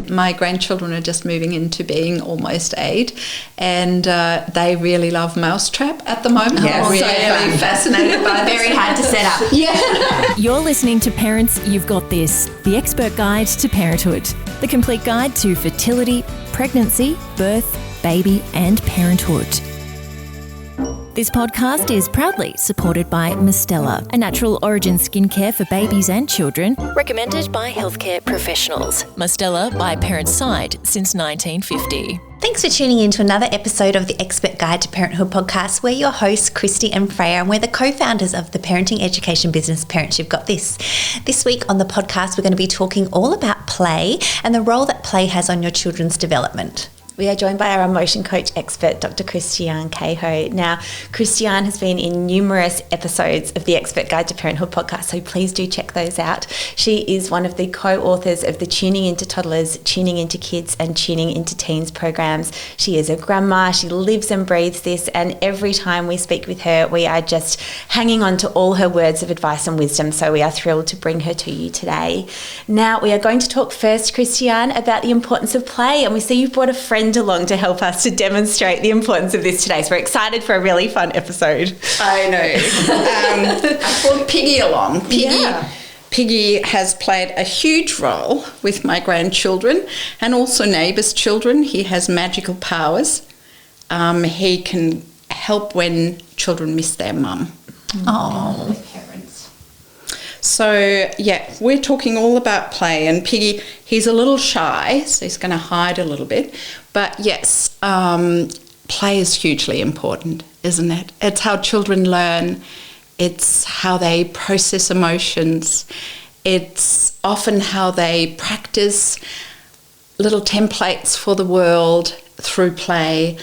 My grandchildren are just moving into being almost 8, and they really love Mousetrap at the moment. Yeah, really fascinated by this. Very hard to set up. Yeah. You're listening to Parents You've Got This, the expert guide to parenthood. The complete guide to fertility, pregnancy, birth, baby and parenthood. This podcast is proudly supported by Mistela, a natural origin skincare for babies and children, recommended by healthcare professionals. Mistela by Parents' Side since 1950. Thanks for tuning in to another episode of the Expert Guide to Parenthood podcast. We're your hosts, Christy and Freya, and we're the co-founders of the parenting education business, Parents You've Got This. This week on the podcast, we're going to be talking all about play and the role that play has on your children's development. We are joined by our emotion coach expert, Dr. Christiane Kehoe. Now, Christiane has been in numerous episodes of the Expert Guide to Parenthood podcast, so please do check those out. She is one of the co-authors of the Tuning Into Toddlers, Tuning Into Kids and Tuning Into Teens programs. She is a grandma, she lives and breathes this, and every time we speak with her, we are just hanging on to all her words of advice and wisdom, so we are thrilled to bring her to you today. Now, we are going to talk first, Christiane, about the importance of play, and we see you've brought a friend along to help us to demonstrate the importance of this today. So we're excited for a really fun episode. I know. I brought Piggy along. Piggy has played a huge role with my grandchildren and also neighbours' children. He has magical powers. He can help when children miss their mum. Oh. So, yeah, we're talking all about play, and Piggy, he's a little shy, so he's going to hide a little bit. But yes, play is hugely important, isn't it? It's how children learn. It's how they process emotions. It's often how they practice little templates for the world through play.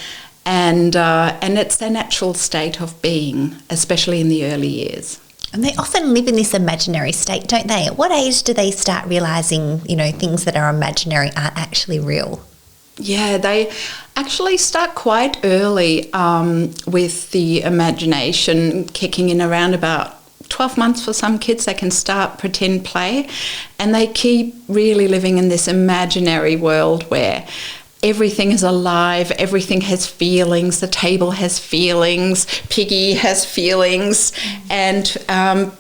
And it's their natural state of being, especially in the early years. And they often live in this imaginary state, don't they? At what age do they start realising, things that are imaginary aren't actually real? Yeah, they actually start quite early with the imagination kicking in around about 12 months for some kids. They can start pretend play, and they keep really living in this imaginary world where everything is alive, everything has feelings, the table has feelings, Piggy has feelings, and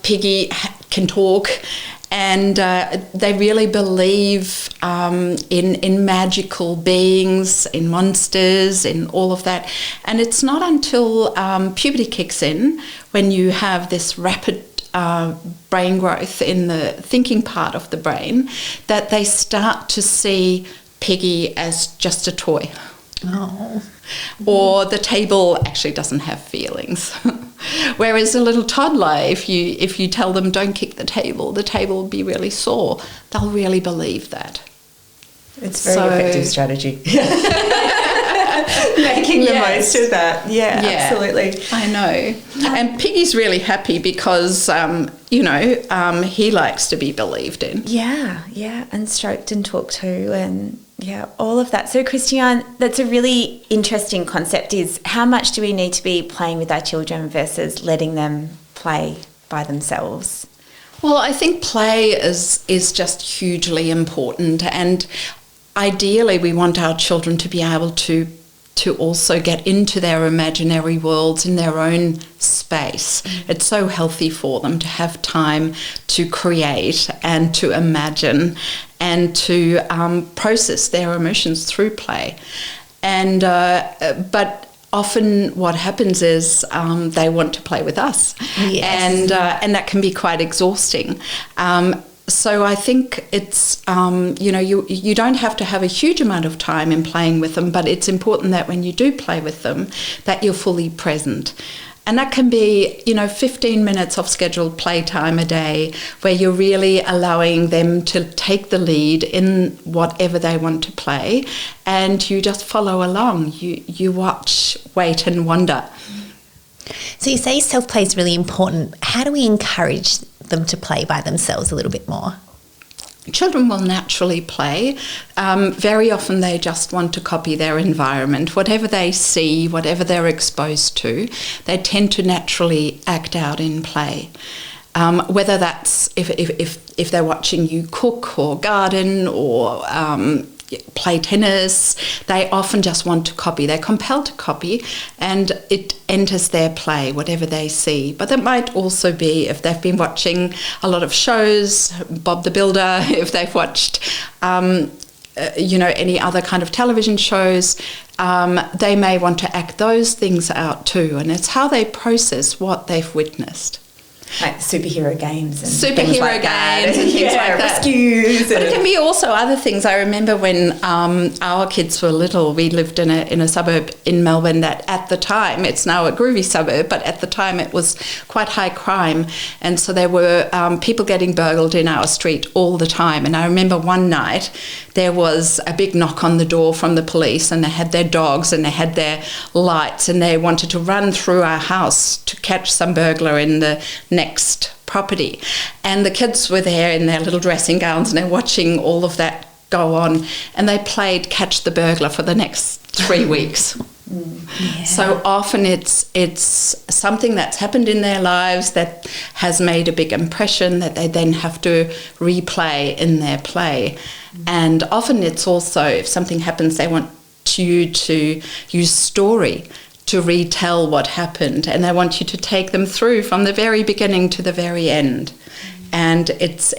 Piggy can talk, and they really believe in magical beings, in monsters, in all of that. And it's not until puberty kicks in, when you have this rapid brain growth in the thinking part of the brain, that they start to see Piggy as just a toy. Oh. Or the table actually doesn't have feelings. Whereas a little toddler, if you tell them don't kick the table will be really sore, they'll really believe that. It's a very effective strategy. Making the most of that. Yeah, absolutely. I know. And Piggy's really happy because, he likes to be believed in. Yeah, and stroked and talked to, and all of that. So, Christiane, that's a really interesting concept, is how much do we need to be playing with our children versus letting them play by themselves? Well, I think play is just hugely important, and ideally we want our children to be able to also get into their imaginary worlds in their own space. It's so healthy for them to have time to create and to imagine and to process their emotions through play. And but often what happens is they want to play with us. Yes. And that can be quite exhausting. So I think it's, you don't have to have a huge amount of time in playing with them, but it's important that when you do play with them, that you're fully present. And that can be, 15 minutes of scheduled playtime a day, where you're really allowing them to take the lead in whatever they want to play, and you just follow along. You watch, wait and wonder. So you say self-play is really important. How do we encourage them to play by themselves a little bit more? Children will naturally play. Very often they just want to copy their environment. Whatever they see, whatever they're exposed to, they tend to naturally act out in play. Whether that's if they're watching you cook or garden or play tennis. They often just want to copy. They're compelled to copy, and it enters their play, whatever they see. But it might also be if they've been watching a lot of shows, Bob the Builder, if they've watched, any other kind of television shows, they may want to act those things out too. And it's how they process what they've witnessed. Like superhero games and superhero things like games and things like that. Rescues. But it can be also other things. I remember when our kids were little, we lived in a suburb in Melbourne that at the time, it's now a groovy suburb, but at the time it was quite high crime. And so there were people getting burgled in our street all the time. And I remember one night there was a big knock on the door from the police, and they had their dogs and they had their lights, and they wanted to run through our house to catch some burglar in the next property. And the kids were there in their little dressing gowns, and they're watching all of that go on, and they played catch the burglar for the next 3 weeks. Yeah. So often it's something that's happened in their lives that has made a big impression that they then have to replay in their play. And often it's also, if something happens, they want you to use story to retell what happened, and they want you to take them through from the very beginning to the very end. And it's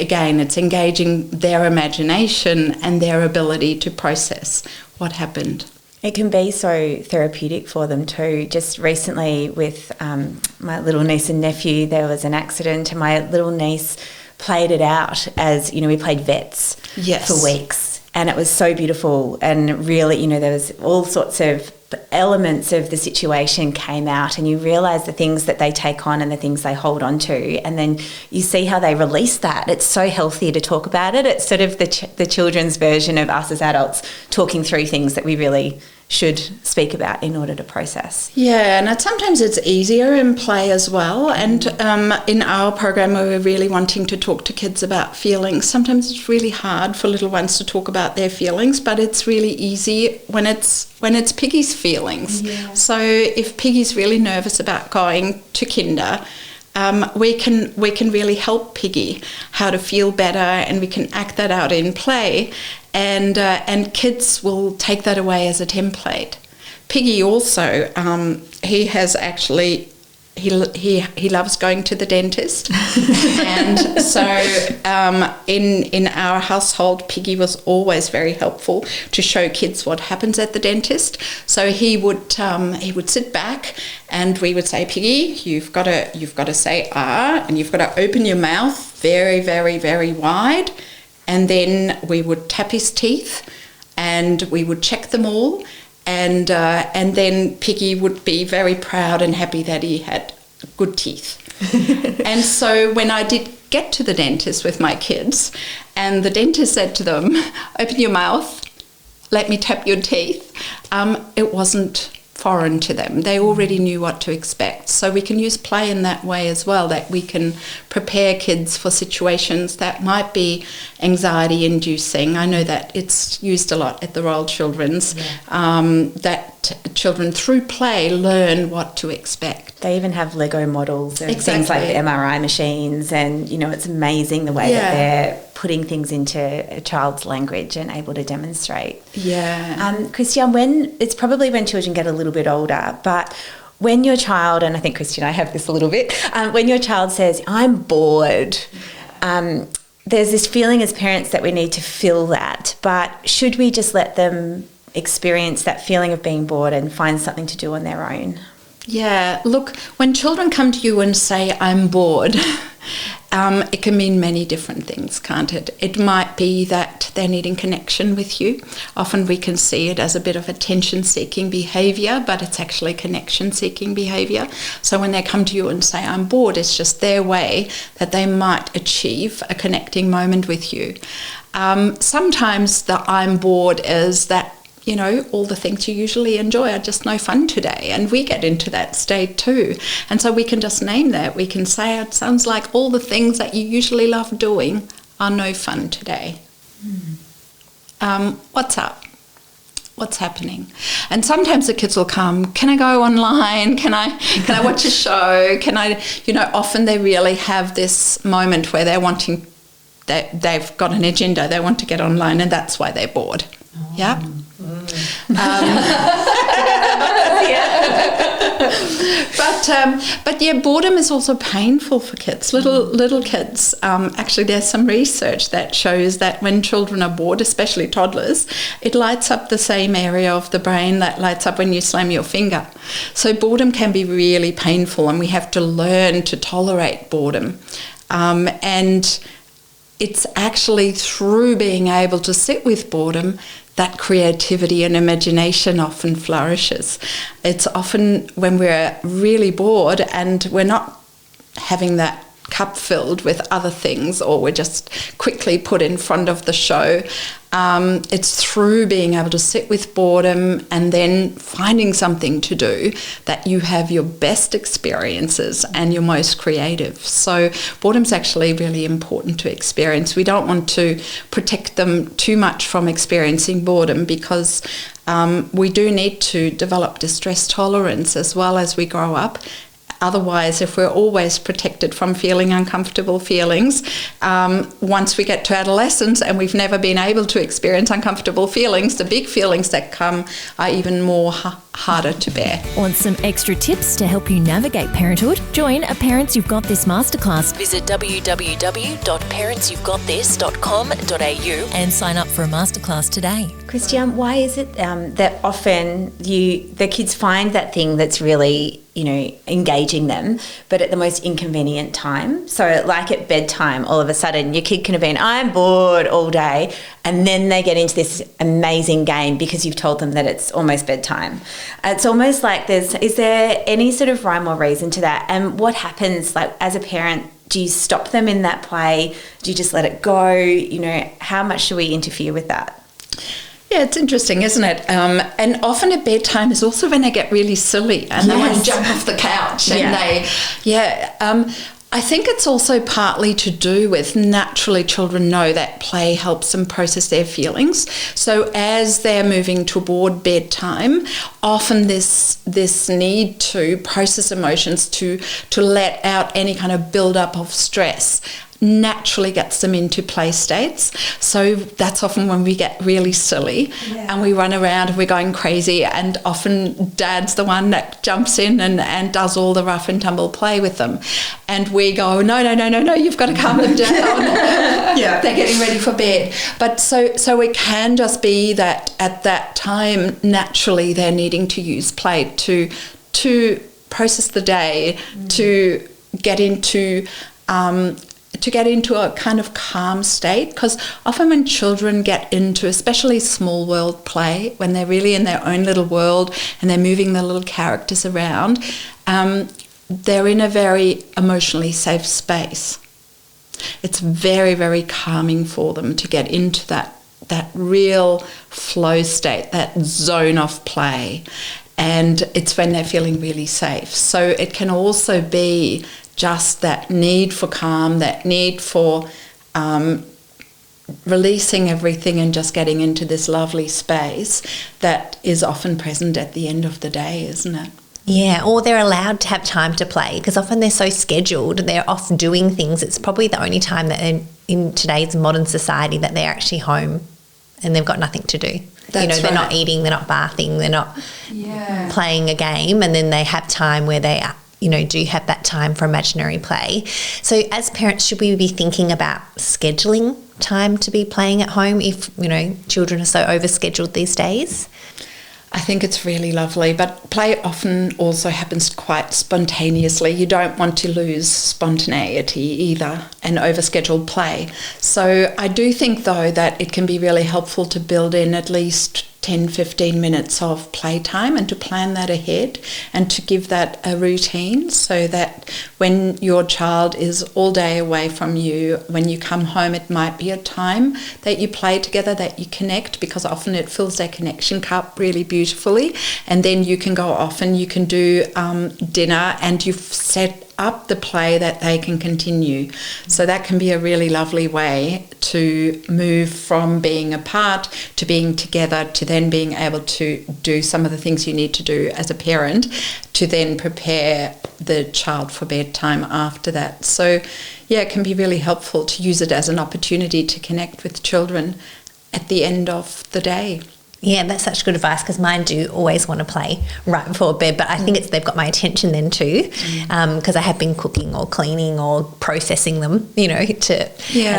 engaging their imagination and their ability to process what happened. It can be so therapeutic for them too. Just recently with my little niece and nephew, there was an accident, and my little niece played it out as, we played vets for weeks. And it was so beautiful, and really, there was all sorts of elements of the situation came out, and you realise the things that they take on and the things they hold on to, and then you see how they release that. It's so healthy to talk about it. It's sort of the children's version of us as adults talking through things that we really should speak about in order to process. Yeah, and sometimes it's easier in play as well. And in our program, where we're really wanting to talk to kids about feelings, sometimes it's really hard for little ones to talk about their feelings, but it's really easy when it's Piggy's feelings. Yeah. So if Piggy's really nervous about going to kinder, we can really help Piggy how to feel better, and we can act that out in play, and kids will take that away as a template. Piggy also, he has actually. He loves going to the dentist, and so in our household, Piggy was always very helpful to show kids what happens at the dentist. So he would sit back, and we would say, Piggy, you've got to say ah, and you've got to open your mouth very, very, very wide, and then we would tap his teeth, and we would check them all. And then Piggy would be very proud and happy that he had good teeth. And so when I did get to the dentist with my kids, and the dentist said to them, open your mouth, let me tap your teeth, it wasn't foreign to them. They already knew what to expect. So we can use play in that way as well, that we can prepare kids for situations that might be anxiety inducing. I know that it's used a lot at the Royal Children's, that children through play learn what to expect. They even have Lego models and things like the MRI machines, and it's amazing the way that they're putting things into a child's language and able to demonstrate. Yeah. Christiane, it's probably when children get a little bit older, but when your child, and I think Christiane, I have this a little bit, when your child says, I'm bored, there's this feeling as parents that we need to fill that, but should we just let them experience that feeling of being bored and find something to do on their own? Yeah, look, when children come to you and say, I'm bored, it can mean many different things, can't it? It might be that they're needing connection with you. Often we can see it as a bit of attention-seeking behaviour, but it's actually connection-seeking behaviour. So when they come to you and say, I'm bored, it's just their way that they might achieve a connecting moment with you. Sometimes the I'm bored is that, all the things you usually enjoy are just no fun today. And we get into that state too. And so we can just name that. We can say, it sounds like all the things that you usually love doing are no fun today. What's up? What's happening? And sometimes the kids will come, can I go online? Can I watch a show? Often they really have this moment where they've got an agenda. They want to get online, and that's why they're bored. Yeah. But yeah, boredom is also painful for kids, little kids. Actually, there's some research that shows that when children are bored, especially toddlers, it lights up the same area of the brain that lights up when you slam your finger. So boredom can be really painful, and we have to learn to tolerate boredom. And it's actually through being able to sit with boredom that creativity and imagination often flourishes. It's often when we're really bored and we're not having that cup filled with other things, or we're just quickly put in front of the show. It's through being able to sit with boredom and then finding something to do that you have your best experiences and your most creative. So boredom's actually really important to experience. We don't want to protect them too much from experiencing boredom, because we do need to develop distress tolerance as well as we grow up. Otherwise, if we're always protected from feeling uncomfortable feelings, once we get to adolescence and we've never been able to experience uncomfortable feelings, the big feelings that come are even more harder to bear. Want some extra tips to help you navigate parenthood? Join a Parents You've Got This masterclass. Visit www.parentsyou'vegot.this.com.au and sign up for a masterclass today. Christiane, why is it that often the kids find that thing that's really, engaging them, but at the most inconvenient time? So like at bedtime, all of a sudden your kid can have been, I'm bored all day, and then they get into this amazing game because you've told them that it's almost bedtime. It's almost like is there any sort of rhyme or reason to that? And what happens, like, as a parent? Do you stop them in that play? Do you just let it go? How much should we interfere with that? Yeah, it's interesting, isn't it? And often at bedtime is also when they get really silly and they want to jump off the couch. And I think it's also partly to do with naturally children know that play helps them process their feelings. So as they're moving toward bedtime, often this need to process emotions, to let out any kind of build-up of stress, naturally gets them into play states. So that's often when we get really silly and we run around and we're going crazy, and often Dad's the one that jumps in and does all the rough and tumble play with them. And we go, no, you've got to calm them down. They're getting ready for bed. But so it can just be that at that time, naturally they're needing to use play to process the day, to get into a kind of calm state. Because often when children get into especially small world play, when they're really in their own little world and they're moving the little characters around, they're in a very emotionally safe space. It's very, very calming for them to get into that real flow state, that zone of play. And it's when they're feeling really safe. So it can also be just that need for calm, that need for releasing everything and just getting into this lovely space that is often present at the end of the day, isn't it? Yeah, or they're allowed to have time to play, because often they're so scheduled, they're off doing things. It's probably the only time that in today's modern society that they're actually home and they've got nothing to do. That's they're not eating, they're not bathing, they're not playing a game, and then they have time where they do have that time for imaginary play. So as parents, should we be thinking about scheduling time to be playing at home if, children are so overscheduled these days? I think it's really lovely, but play often also happens quite spontaneously. You don't want to lose spontaneity either and overscheduled play. So I do think, though, that it can be really helpful to build in at least 10-15 minutes of playtime and to plan that ahead and to give that a routine, so that when your child is all day away from you, when you come home, it might be a time that you play together, that you connect, because often it fills their connection cup really beautifully, and then you can go off and you can do dinner and you've set up the play that they can continue. So that can be a really lovely way to move from being apart to being together, to then being able to do some of the things you need to do as a parent to then prepare the child for bedtime after that. So yeah, it can be really helpful to use it as an opportunity to connect with children at the end of the day. Yeah, that's such good advice, because mine do always want to play right before bed, but I think it's they've got my attention then too, because I have been cooking or cleaning or processing them, as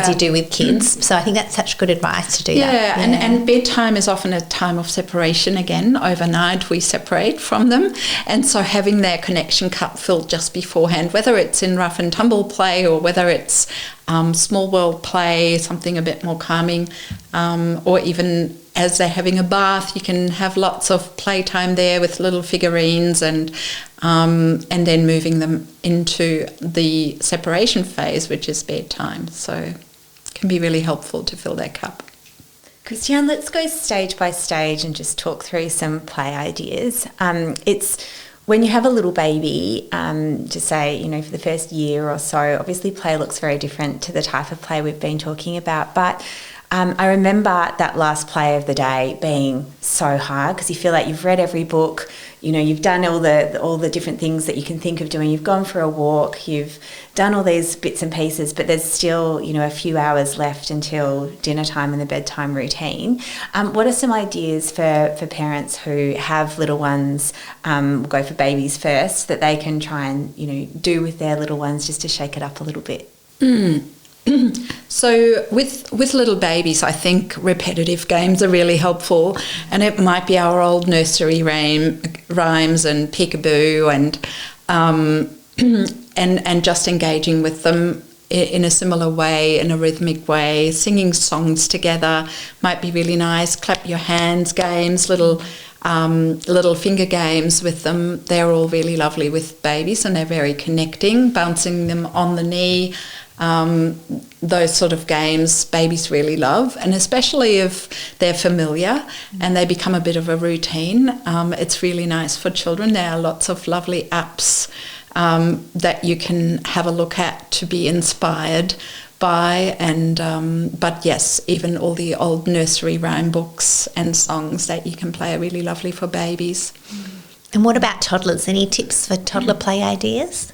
you do with kids. So I think that's such good advice to do that. Yeah, and bedtime is often a time of separation again. Overnight we separate from them, and so having their connection cup filled just beforehand, whether it's in rough and tumble play or whether it's small world play, something a bit more calming, or even as they're having a bath, you can have lots of playtime there with little figurines, and then moving them into the separation phase, which is bedtime. So it can be really helpful to fill their cup. Christiane, let's go stage by stage and just talk through some play ideas. It's when you have a little baby, to say, for the first year or so, obviously play looks very different to the type of play we've been talking about, but I remember that last play of the day being so hard, because you feel like you've read every book, you've done all the different things that you can think of doing. You've gone for a walk, you've done all these bits and pieces, but there's still, a few hours left until dinner time and the bedtime routine. What are some ideas for parents who have little ones, go for babies first, that they can try and, do with their little ones just to shake it up a little bit? So with little babies, I think repetitive games are really helpful, and it might be our old nursery rhymes and peekaboo, and just engaging with them in a similar way, in a rhythmic way. Singing songs together might be really nice. Clap your hands games, little finger games with them. They're all really lovely with babies, and they're very connecting. Bouncing them on the knee. Those sort of games babies really love, and especially if they're familiar and they become a bit of a routine, it's really nice for children. There are lots of lovely apps that you can have a look at to be inspired by, but yes, even all the old nursery rhyme books and songs that you can play are really lovely for babies. And what about toddlers? Any tips for toddler play ideas?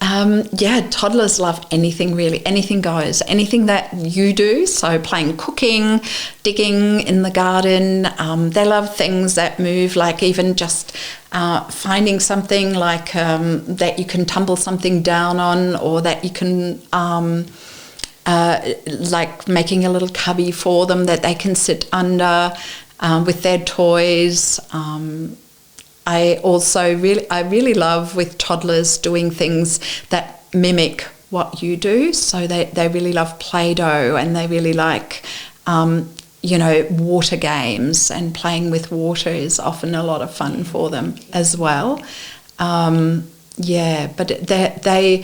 Toddlers love anything really. Anything goes. Anything that you do. So playing cooking, digging in the garden. They love things that move, like even just finding something like that you can tumble something down on, or that you can like making a little cubby for them that they can sit under with their toys. I really love with toddlers doing things that mimic what you do. So they really love Play-Doh, and they really like, water games, and playing with water is often a lot of fun for them as well. But they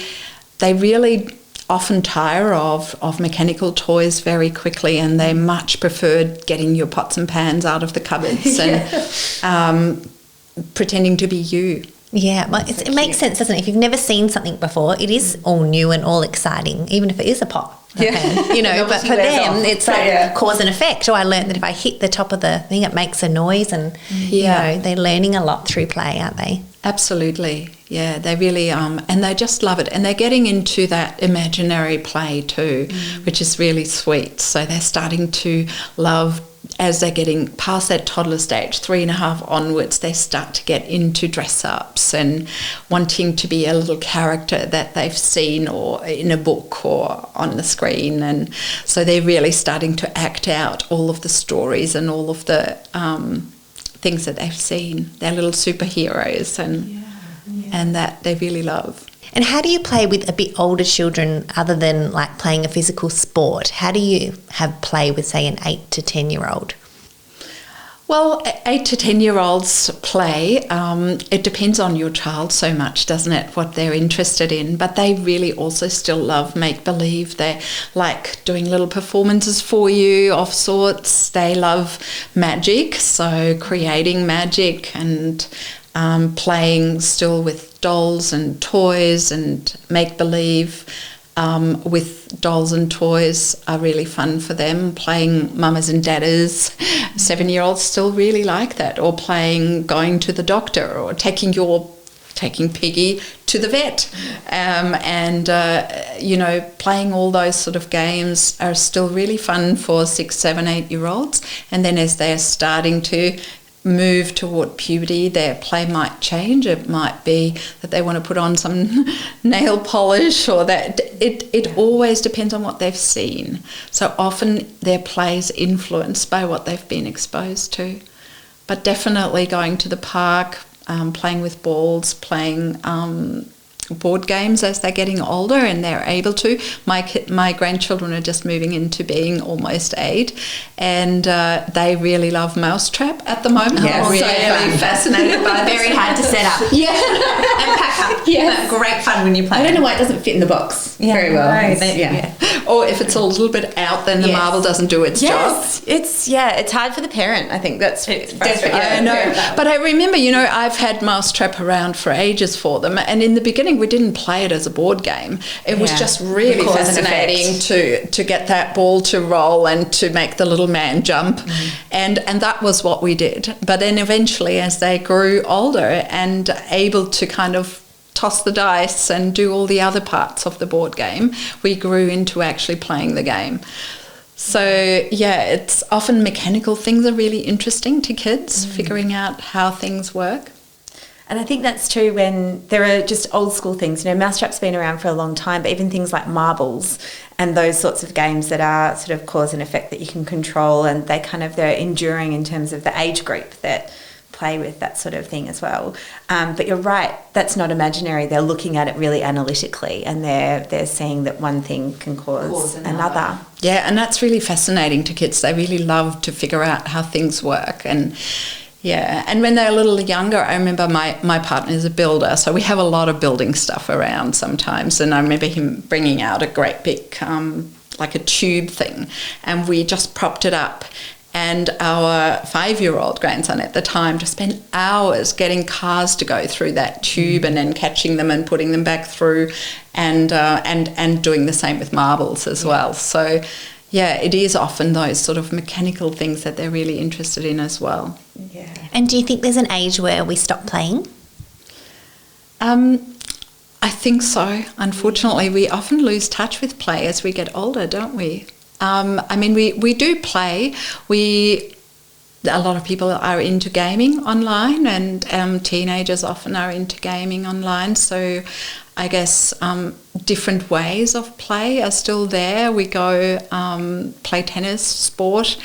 really often tire of mechanical toys very quickly, and they much prefer getting your pots and pans out of the cupboards and pretending to be you. Yeah, well, it makes sense, doesn't it? If you've never seen something before, it is all new and all exciting, even if it is a pot. But for them, it's like cause and effect. I learned that if I hit the top of the thing, it makes a noise, and they're learning a lot through play, aren't they? Absolutely. Yeah, they really and they just love it, and they're getting into that imaginary play too, which is really sweet. So they're starting to love, as they're getting past that toddler stage, 3.5 onwards, they start to get into dress-ups and wanting to be a little character that they've seen or in a book or on the screen. And so they're really starting to act out all of the stories and all of the things that they've seen. They're little superheroes, and that they really love. And how do you play with a bit older children other than like playing a physical sport? How do you have play with, say, an 8 to 10-year-old? Well, 8 to 10-year-olds play. It depends on your child so much, doesn't it, what they're interested in. But they really also still love make-believe. They like doing little performances for you of sorts. They love magic, so creating magic and playing still with dolls and toys and make-believe with dolls and toys are really fun for them. Playing mamas and daddas, 7-year-olds still really like that, or playing going to the doctor, or taking your taking Piggy to the vet. Playing all those sort of games are still really fun for 6, 7, 8-year-olds. And then as they're starting to move toward puberty, their play might change. It might be that they want to put on some nail polish, or that it always depends on what they've seen. So often their play is influenced by what they've been exposed to. But definitely going to the park, playing with balls, playing board games as they're getting older and they're able to. My grandchildren are just moving into being almost 8, and they really love Mousetrap at the moment. Yeah, I'm really fascinated by this. Very hard to set up. Yeah. And pack up. Yes. But great fun when you play. I don't know why it doesn't fit in the box very well. No, Or if it's a little bit out, then the marble doesn't do its job. It's hard for the parent. I think that's frustrating. I know. But I remember, I've had Mousetrap around for ages for them, and in the beginning we didn't play it as a board game. It was just really fascinating to get that ball to roll and to make the little man jump, and that was what we did. But then eventually, as they grew older and able to kind of toss the dice and do all the other parts of the board game, we grew into actually playing the game. So, it's often mechanical things are really interesting to kids, figuring out how things work. And I think that's true when there are just old school things. Mousetrap's been around for a long time, but even things like marbles and those sorts of games that are sort of cause and effect that you can control, and they're enduring in terms of the age group that play with that sort of thing as well. But you're right, that's not imaginary. They're looking at it really analytically, and they're seeing that one thing can cause another. Yeah, and that's really fascinating to kids. They really love to figure out how things work. And when they're a little younger, I remember my partner is a builder, so we have a lot of building stuff around sometimes, and I remember him bringing out a great big, like a tube thing, and we just propped it up. And our 5-year-old grandson at the time just spent hours getting cars to go through that tube and then catching them and putting them back through, and doing the same with marbles as well. So, it is often those sort of mechanical things that they're really interested in as well. Yeah. And do you think there's an age where we stop playing? I think so. Unfortunately, we often lose touch with play as we get older, don't we? We do play. A lot of people are into gaming online, and teenagers often are into gaming online. So I guess different ways of play are still there. We go play tennis, sport.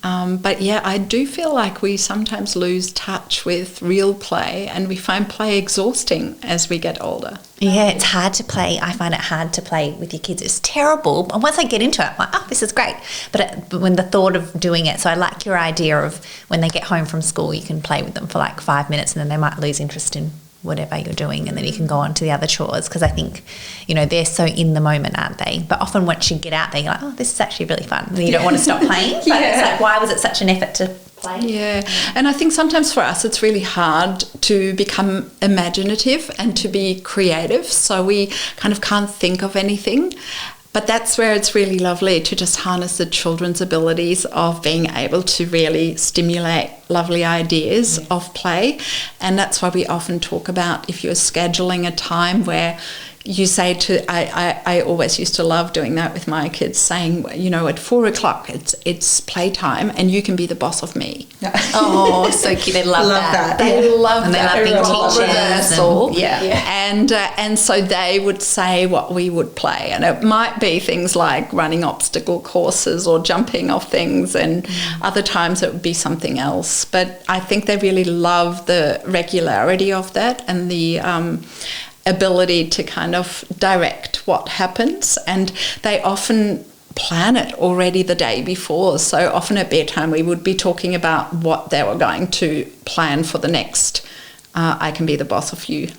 But I do feel like we sometimes lose touch with real play, and we find play exhausting as we get older. Yeah, it's hard to play. I find it hard to play with your kids. It's terrible. And once I get into it, I'm like, this is great. But when the thought of doing it, so I like your idea of when they get home from school, you can play with them for like 5 minutes, and then they might lose interest in whatever you're doing, and then you can go on to the other chores, because I think, they're so in the moment, aren't they? But often once you get out there, you're like, this is actually really fun. And you don't want to stop playing. But it's like, why was it such an effort to play? Yeah, and I think sometimes for us it's really hard to become imaginative and to be creative, so we kind of can't think of anything. But that's where it's really lovely to just harness the children's abilities of being able to really stimulate lovely ideas of play. And that's why we often talk about, if you're scheduling a time where you say I always used to love doing that with my kids, saying, at 4 o'clock it's playtime and you can be the boss of me. Oh, so cute. They love that. They love and that. They love being teachers. And so they would say what we would play, and it might be things like running obstacle courses or jumping off things, and other times it would be something else. But I think they really love the regularity of that, and the ability to kind of direct what happens, and they often plan it already the day before. So often at bedtime we would be talking about what they were going to plan for the next I can be the boss of you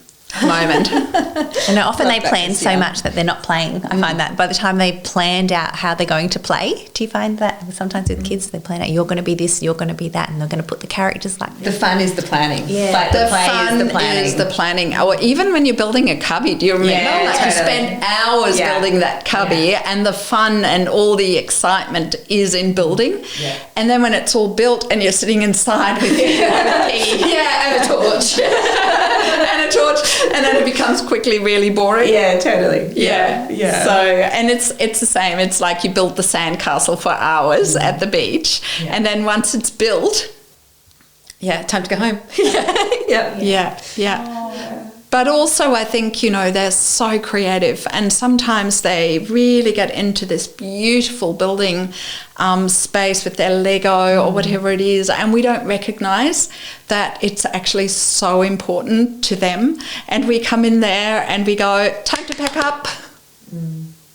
moment. And often they plan so much that they're not playing. I find that by the time they planned out how they're going to play, do you find that sometimes with kids they plan out, you're going to be this, you're going to be that, and they're going to put the characters like this? The fun is the planning. Yeah. Like The play fun is the planning. Or even when you're building a cubby, do you remember? You spend hours building that cubby, and the fun and all the excitement is in building. Yeah. And then when it's all built and you're sitting inside with and a torch and a a torch, and then it becomes quickly really boring. Yeah, totally. Yeah. So, and it's the same. It's like you build the sandcastle for hours at the beach, and then once it's built, Time to go home. But also I think, they're so creative, and sometimes they really get into this beautiful building space with their Lego or whatever it is, and we don't recognise that it's actually so important to them. And we come in there and we go, time to pack up.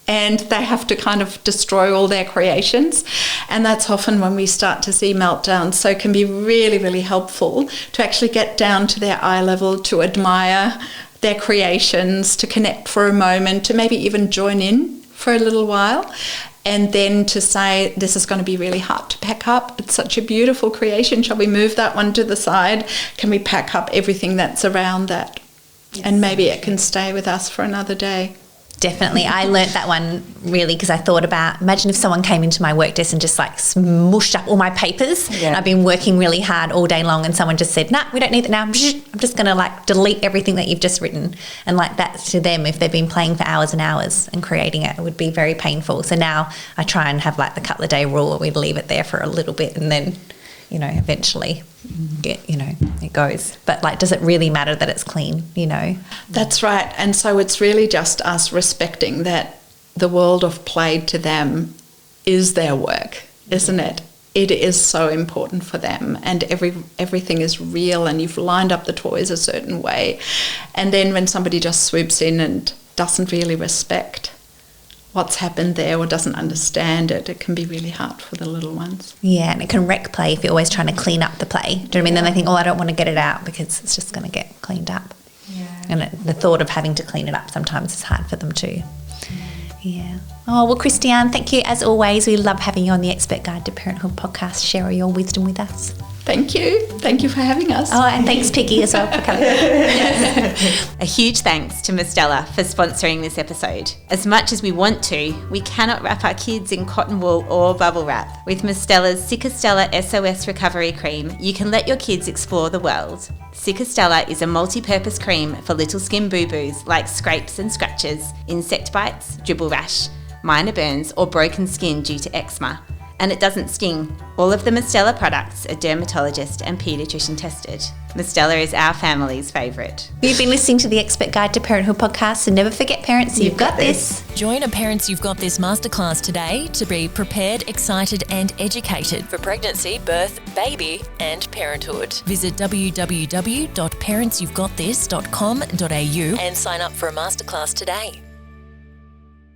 And they have to kind of destroy all their creations. And that's often when we start to see meltdowns. So it can be really, really helpful to actually get down to their eye level, to admire their creations, to connect for a moment, to maybe even join in for a little while. And then to say, this is going to be really hard to pack up. It's such a beautiful creation. Shall we move that one to the side? Can we pack up everything that's around that? Yes. And maybe it can stay with us for another day. Definitely. I learnt that one really because I thought about, imagine if someone came into my work desk and just like smushed up all my papers. And I've been working really hard all day long, and someone just said, nah, we don't need that now. I'm just going to like delete everything that you've just written. And like that to them, if they've been playing for hours and hours and creating it, it would be very painful. So now I try and have like the couple of day rule where we leave it there for a little bit, and then, eventually it goes. But like, does it really matter that it's clean, That's right. And so it's really just us respecting that the world of play to them is their work, isn't it? It is so important for them, and everything is real, and you've lined up the toys a certain way. And then when somebody just swoops in and doesn't really respect what's happened there or doesn't understand it, it can be really hard for the little ones. Yeah, and it can wreck play if you're always trying to clean up the play. Do you know what I mean? Then they think, I don't want to get it out because it's just going to get cleaned up. Yeah. And the thought of having to clean it up sometimes is hard for them too. Yeah. Oh, well, Christiane, thank you as always. We love having you on the Expert Guide to Parenthood podcast. Share all your wisdom with us. Thank you. Thank you for having us. Oh, and thanks, Picky, as well, for coming. A huge thanks to Mistela for sponsoring this episode. As much as we want to, we cannot wrap our kids in cotton wool or bubble wrap. With Mistela's Ciccastella SOS Recovery Cream, you can let your kids explore the world. Ciccastella is a multi-purpose cream for little skin boo-boos like scrapes and scratches, insect bites, dribble rash, minor burns, or broken skin due to eczema. And it doesn't sting. All of the Mistela products are dermatologist and paediatrician tested. Mistela is our family's favourite. You've been listening to the Expert Guide to Parenthood podcast, so never forget, parents, you've got this. Join a Parents You've Got This masterclass today to be prepared, excited and educated for pregnancy, birth, baby and parenthood. Visit www.parentsyouvegotthis.com.au and sign up for a masterclass today.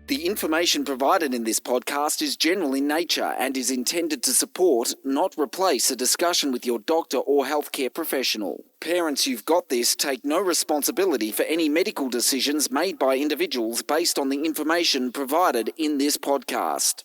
The information provided in this podcast is general in nature and is intended to support, not replace, a discussion with your doctor or healthcare professional. Parents You've Got This take no responsibility for any medical decisions made by individuals based on the information provided in this podcast.